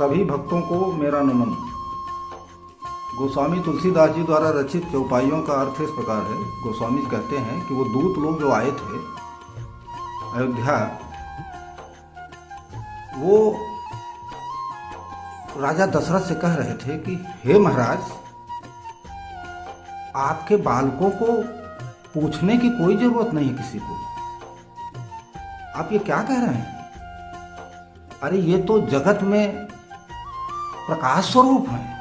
सभी भक्तों को मेरा नमन। गोस्वामी तुलसीदास जी द्वारा रचित चौपाइयों का अर्थ इस प्रकार है। गोस्वामी कहते हैं कि वो दूत लोग जो आए थे अयोध्या, वो राजा दशरथ से कह रहे थे कि हे महाराज, आपके बालकों को पूछने की कोई जरूरत नहीं किसी को। आप ये क्या कह रहे हैं? अरे ये तो जगत में प्रकाश स्वरूप है।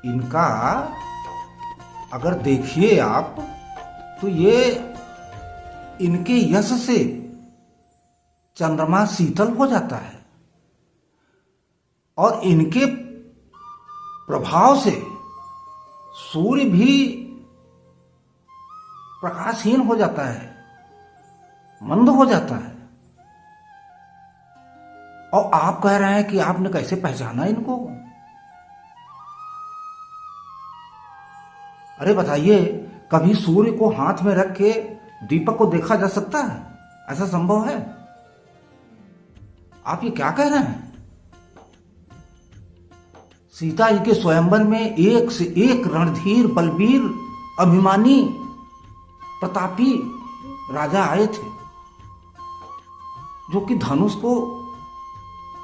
इनका अगर देखिए आप तो ये इनके यश से चंद्रमा शीतल हो जाता है और इनके प्रभाव से सूर्य भी प्रकाशहीन हो जाता है, मंद हो जाता है। और आप कह रहे हैं कि आपने कैसे पहचाना इनको? अरे बताइए, कभी सूर्य को हाथ में रख के दीपक को देखा जा सकता है? ऐसा संभव है? आप ये क्या कह रहे हैं? सीता जी के स्वयंवर में एक से एक रणधीर, बलवीर, अभिमानी, प्रतापी राजा आए थे, जो कि धनुष को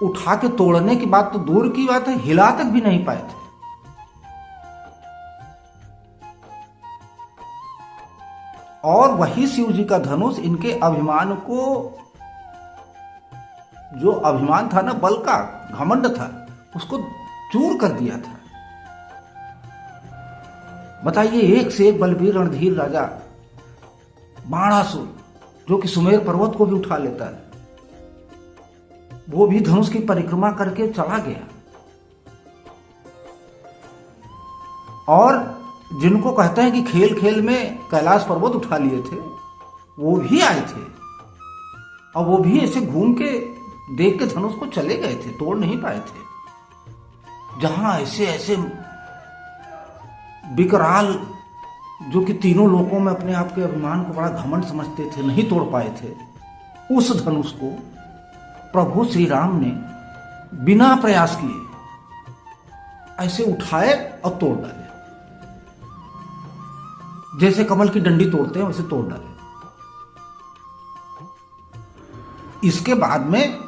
उठा के तोड़ने की बात तो दूर की बात है, हिला तक भी नहीं पाए थे। और वही शिव जी का धनुष इनके अभिमान को, जो अभिमान था ना, बल का घमंड था, उसको चूर कर दिया था। बताइए, एक से एक बलवीर रणधीर राजा, बाणासुर, जो कि सुमेर पर्वत को भी उठा लेता है, वो भी धनुष की परिक्रमा करके चला गया। और जिनको कहते हैं कि खेल खेल में कैलाश पर्वत उठा लिए थे, वो भी आए थे और वो भी ऐसे घूम के देख के धनुष को चले गए थे, तोड़ नहीं पाए थे। जहां ऐसे ऐसे विकराल, जो कि तीनों लोकों में अपने आप के अभिमान को बड़ा घमंड समझते थे, नहीं तोड़ पाए थे, उस धनुष को प्रभु श्री राम ने बिना प्रयास किए ऐसे उठाए और तोड़ डाले। जैसे कमल की डंडी तोड़ते हैं वैसे तोड़ डाले। इसके बाद में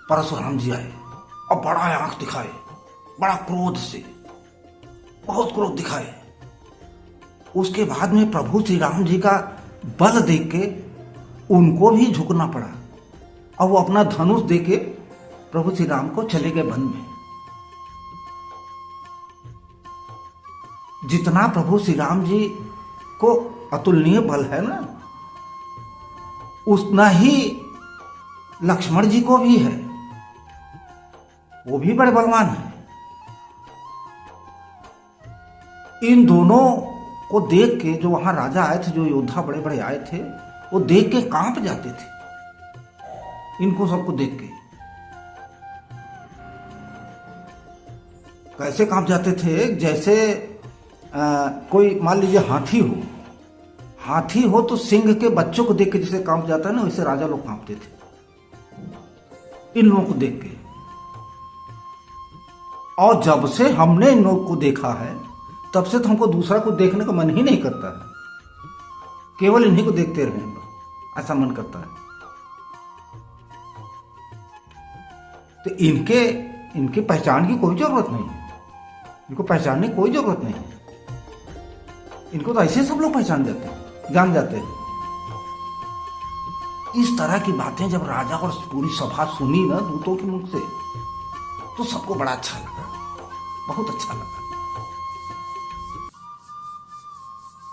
परशुराम जी आए और बड़ा आंख दिखाए, बड़ा क्रोध से, बहुत क्रोध दिखाए। उसके बाद में प्रभु श्री राम जी का बल देख के उनको भी झुकना पड़ा और वो अपना धनुष दे के प्रभु श्री राम को चले गए वन में। जितना प्रभु श्री राम जी को अतुलनीय बल है ना, उतना ही लक्ष्मण जी को भी है, वो भी बड़े बलवान हैं। इन दोनों को देख के जो वहां राजा आए थे, जो योद्धा बड़े बड़े आए थे, वो देख के कांप जाते थे। इनको सबको देख के कैसे कांप जाते थे? जैसे कोई मान लीजिए हाथी हो तो सिंह के बच्चों को देख के जैसे कांप जाता है ना, वैसे राजा लोग कांपते थे इन लोगों को देख के। और जब से हमने इन लोगों को देखा है, तब से तो हमको दूसरा को देखने का मन ही नहीं करता है, केवल इन्हीं को देखते रहेंगे ऐसा मन करता है। तो इनके पहचान की कोई जरूरत नहीं है, इनको पहचानने की कोई जरूरत नहीं है। इनको तो ऐसे सब लोग पहचान जाते हैं, जान जाते हैं। इस तरह की बातें जब राजा और पूरी सभा सुनी ना दूतों के मुख से, तो सबको बड़ा अच्छा लगा, बहुत अच्छा लगा।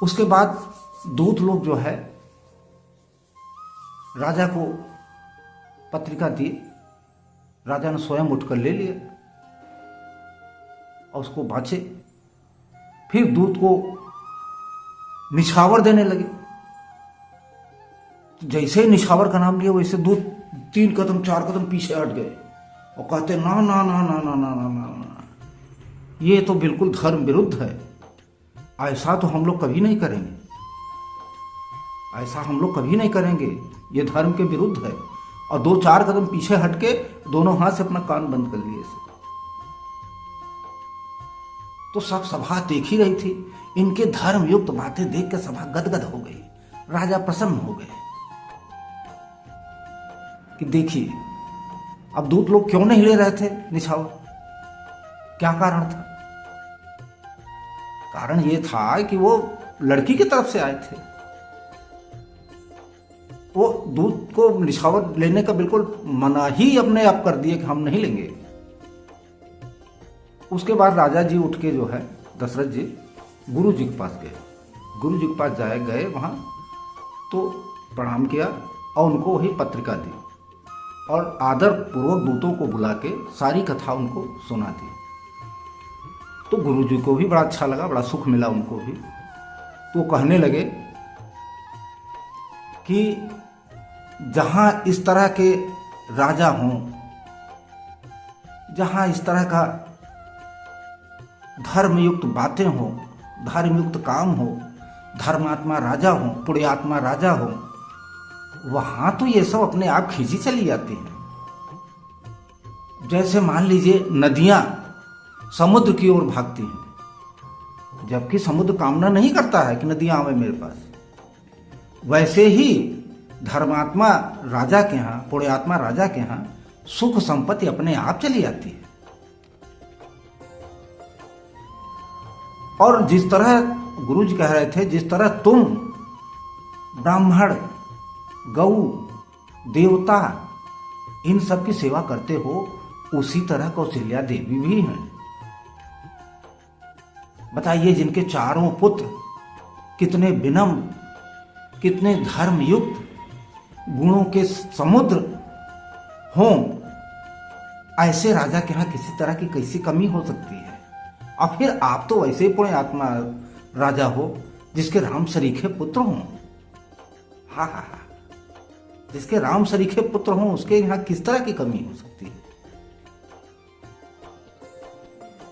उसके बाद दूत लोग जो है राजा को पत्रिका दी, राजा ने स्वयं उठकर ले लिया और उसको बांचे। फिर दूत को निछावर देने लगे। तो जैसे ही निछावर का नाम लिया, वैसे दूत 3 कदम 4 कदम पीछे हट गए और कहते ना ना ना ना ना ना ना ना, ये तो बिल्कुल धर्म विरुद्ध है, ऐसा तो हम लोग कभी नहीं करेंगे, ऐसा हम लोग कभी नहीं करेंगे, ये धर्म के विरुद्ध है। और 2-4 कदम पीछे हटके दोनों हाथ से अपना कान बंद कर लिए इसे। तो सब सभा देख ही रही थी। इनके धर्म युक्त बातें देख के सभा गदगद हो गई। राजा प्रसन्न हो गए कि देखिए अब दूत लोग क्यों नहीं ले रहे थे निछावर, क्या कारण था? कारण ये था कि वो लड़की की तरफ से आए थे। वो दूत को निछावर लेने का बिल्कुल मना ही अपने आप कर दिए कि हम नहीं लेंगे। उसके बाद राजा जी उठ के जो है दशरथ जी गुरु जी के पास गए। गुरु जी के पास गए वहाँ तो प्रणाम किया और उनको वही पत्रिका दी और आदर पूर्वक दूतों को बुला के सारी कथा उनको सुना दी। तो गुरु जी को भी बड़ा अच्छा लगा, बड़ा सुख मिला उनको भी। तो कहने लगे कि जहाँ इस तरह के राजा हों, जहाँ इस तरह का धर्मयुक्त बातें हों, धर्मयुक्त काम हो, धर्मात्मा राजा हो, पुण्यात्मा राजा हो, वहां तो ये सब अपने आप खींची चली जाती हैं। जैसे मान लीजिए नदियां समुद्र की ओर भागती हैं, जबकि समुद्र कामना नहीं करता है कि नदियां आवे मेरे पास। वैसे ही धर्मात्मा राजा के यहाँ, पुण्यात्मा राजा के यहाँ सुख संपत्ति अपने आप चली जाती है। और जिस तरह गुरुजी कह रहे थे, जिस तरह तुम ब्राह्मण, गौ, देवता इन सब की सेवा करते हो, उसी तरह कौशल्या देवी भी हैं। बताइए, जिनके चारों पुत्र कितने विनम्र, कितने धर्मयुक्त, गुणों के समुद्र हों, ऐसे राजा के यहाँ किसी तरह की कैसी कमी हो सकती है? और फिर आप तो वैसे ही पुण्यात्मा राजा हो जिसके राम सरीखे पुत्र हों। हाँ हाँ हाँ, जिसके राम सरीखे पुत्र हों उसके यहाँ किस तरह की कमी हो सकती है?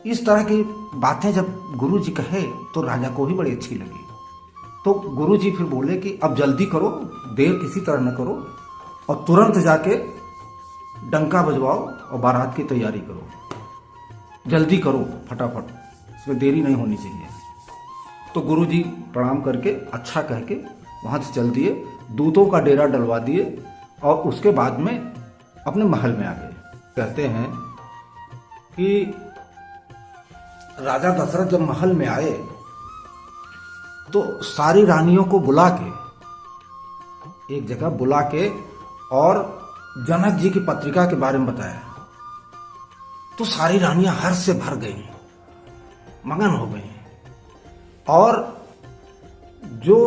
इस तरह की बातें जब गुरु जी कहे तो राजा को भी बड़ी अच्छी लगी। तो गुरु जी फिर बोले कि अब जल्दी करो, देर किसी तरह न करो और तुरंत जाके डंका बजवाओ और बारात की तैयारी करो। जल्दी करो फटाफट, इसमें देरी नहीं होनी चाहिए। तो गुरु जी प्रणाम करके अच्छा कह के वहाँ से चल दिए, दूतों का डेरा डलवा दिए और उसके बाद में अपने महल में आ गए। कहते हैं कि राजा दशरथ जब महल में आए तो सारी रानियों को बुला के एक जगह बुला के और जनक जी की पत्रिका के बारे में बताया। तो सारी रानियां हर्ष से भर गई, मगन हो गई और जो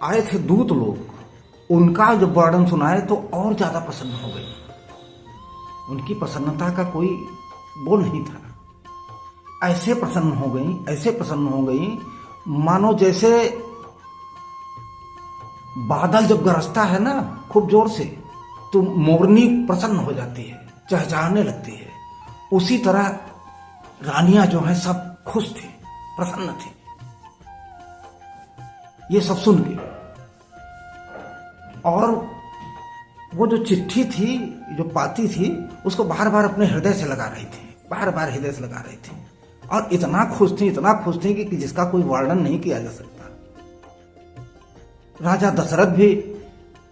आए थे दूत लोग उनका जब वर्णन सुनाए तो और ज्यादा प्रसन्न हो गई। उनकी प्रसन्नता का कोई वो नहीं था। ऐसे प्रसन्न हो गई, ऐसे प्रसन्न हो गई मानो जैसे बादल जब गरजता है ना खूब जोर से तो मोरनी प्रसन्न हो जाती है, चहचहाने लगती है। उसी तरह रानियां जो हैं सब खुश थी, प्रसन्न थी। ये सब सुन के और वो जो चिट्ठी थी, जो पाती थी, उसको बार बार अपने हृदय से लगा रही थी, बार बार हृदय से लगा रही थी और इतना खुश थी, इतना खुश थी कि जिसका कोई वर्णन नहीं किया जा सकता। राजा दशरथ भी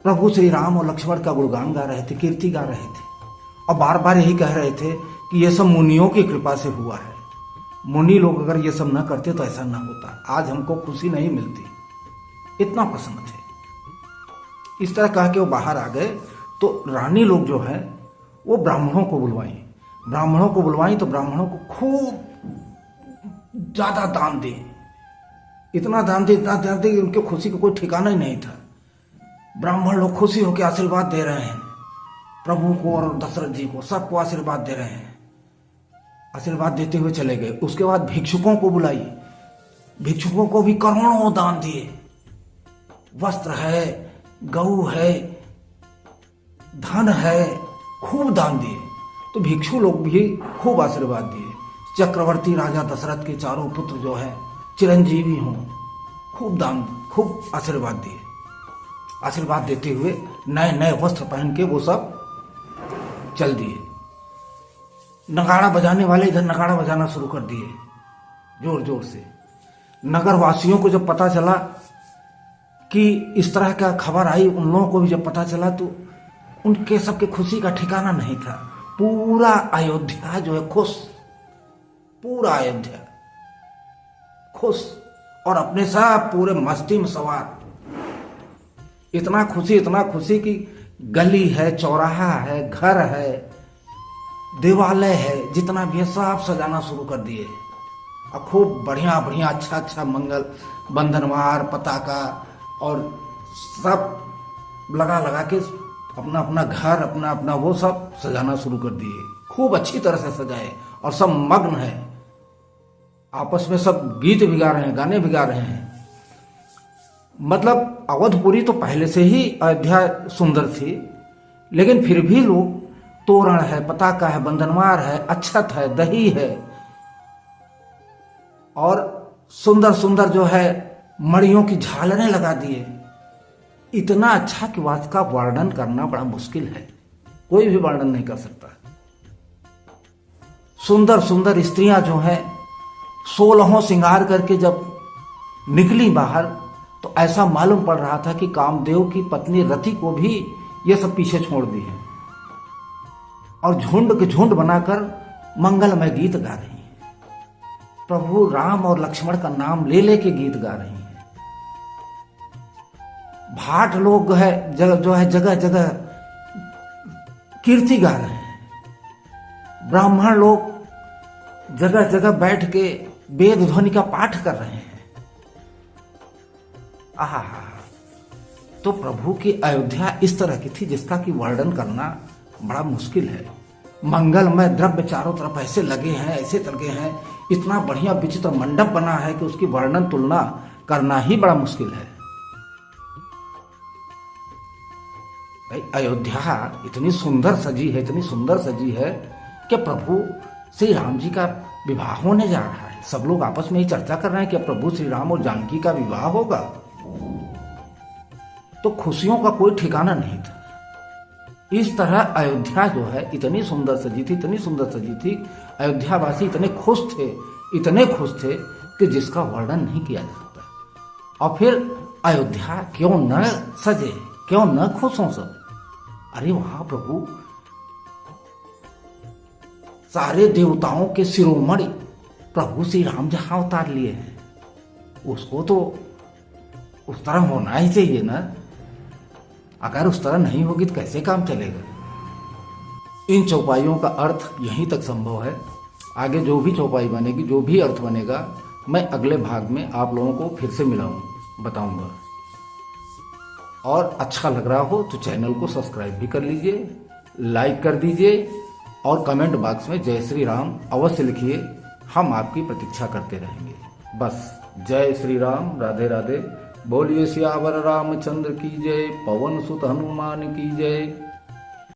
प्रभु श्री राम और लक्ष्मण का गुणगान गा रहे थे, कीर्ति गा रहे थे और बार बार यही कह रहे थे कि ये सब मुनियों की कृपा से हुआ है। मुनि लोग अगर ये सब न करते तो ऐसा न होता, आज हमको खुशी नहीं मिलती। इतना प्रसन्न थे। इस तरह कह के वो बाहर आ गए तो रानी लोग जो है वो ब्राह्मणों को बुलवाई। ब्राह्मणों को बुलवाई तो ब्राह्मणों को खूब ज्यादा दान दे, इतना दान दे, इतना दान दे कि उनकी खुशी का कोई ठिकाना ही नहीं था। ब्राह्मण लोग खुशी होकर आशीर्वाद दे रहे हैं प्रभु को और दशरथ जी को, सबको आशीर्वाद दे रहे हैं। आशीर्वाद देते हुए चले गए। उसके बाद भिक्षुकों को बुलाई, भिक्षुकों को भी करोड़ों दान दिए। वस्त्र है, गऊ है, धन है, खूब दान दिए। तो भिक्षु लोग भी खूब आशीर्वाद दिए। चक्रवर्ती राजा दशरथ के चारों पुत्र जो है चिरंजीवी हों, खूब दान, खूब आशीर्वाद दिए। आशीर्वाद देते हुए नए नए वस्त्र पहन के वो सब चल दिए। नगाड़ा बजाने वाले इधर नगाड़ा बजाना शुरू कर दिए जोर जोर से। नगर वासियों को जब पता चला कि इस तरह का खबर आई, उन लोगों को भी जब पता चला तो उनके सबके खुशी का ठिकाना नहीं था। पूरा अयोध्या जो है खुश, पूरा अयोध्या खुश, और अपने सब पूरे मस्ती में सवार। इतना खुशी कि गली है, चौराहा है, घर है, देवालय है, जितना भी है सब सजाना शुरू कर दिए। और खूब बढ़िया बढ़िया अच्छा मंगल बंधनवार पताका और सब लगा लगा के अपना अपना घर अपना अपना वो सब सजाना शुरू कर दिए। खूब अच्छी तरह से सजाए और सब मग्न है, आपस में सब गीत भी गा रहे हैं, गाने भी गा रहे हैं। मतलब अवधपुरी तो पहले से ही अयोध्या सुंदर थी, लेकिन फिर भी लोग तोरण है, पताका है, बंधनवार है, अक्षत है, दही है और सुंदर सुंदर जो है मड़ियों की झालरें लगा दिए। इतना अच्छा कि उसका वर्णन करना बड़ा मुश्किल है, कोई भी वर्णन नहीं कर सकता। सुंदर सुंदर स्त्रियां जो हैं 16 श्रृंगार करके जब निकली बाहर तो ऐसा मालूम पड़ रहा था कि कामदेव की पत्नी रति को भी ये सब पीछे छोड़ दी है और झुंड के झुंड बनाकर मंगलमय गीत गा रही हैं। प्रभु राम और लक्ष्मण का नाम ले लेके गीत गा रही हैं। भाट लोग है जगह जगह कीर्ति गा रहे हैं। ब्राह्मण लोग जगह जगह बैठ के वेद ध्वनि का पाठ कर रहे हैं। आहा, तो प्रभु की अयोध्या इस तरह की थी जिसका कि वर्णन करना बड़ा मुश्किल है। मंगलमय द्रव्य चारों तरफ ऐसे लगे हैं, ऐसे लगे हैं, इतना बढ़िया विचित्र मंडप बना है कि उसकी वर्णन तुलना करना ही बड़ा मुश्किल है। भाई अयोध्या इतनी सुंदर सजी है, इतनी सुंदर सजी है कि प्रभु श्री राम जी का विवाह होने जा रहा है। सब लोग आपस में ही चर्चा कर रहे हैं कि प्रभु श्री राम और जानकी का विवाह होगा। तो खुशियों का कोई ठिकाना नहीं था। इस तरह अयोध्या जो है इतनी सुंदर सजी थी, इतनी सुंदर सजी थी, अयोध्यावासी इतने खुश थे कि जिसका वर्णन नहीं किया जा सकता। और फिर अयोध्या क्यों न सजे, क्यों न खुश हो सब। अरे वहां प्रभु सारे देवताओं के शिरोमणि प्रभु श्री राम जहां उतार लिए हैं, उसको तो उस तरह होना ही चाहिए ना। अगर उस तरह नहीं होगी तो कैसे काम चलेगा। इन चौपाइयों का अर्थ यहीं तक संभव है। आगे जो भी चौपाई बनेगी, जो भी अर्थ बनेगा, मैं अगले भाग में आप लोगों को फिर से बताऊंगा। और अच्छा लग रहा हो तो चैनल को सब्सक्राइब भी कर लीजिए, लाइक कर दीजिए और कमेंट बॉक्स में जय श्री राम अवश्य लिखिए। हम आपकी प्रतीक्षा करते रहेंगे। बस जय श्री राम, राधे राधे। बोलिए सियावर रामचंद्र की जय, पवन सुत हनुमान की जय।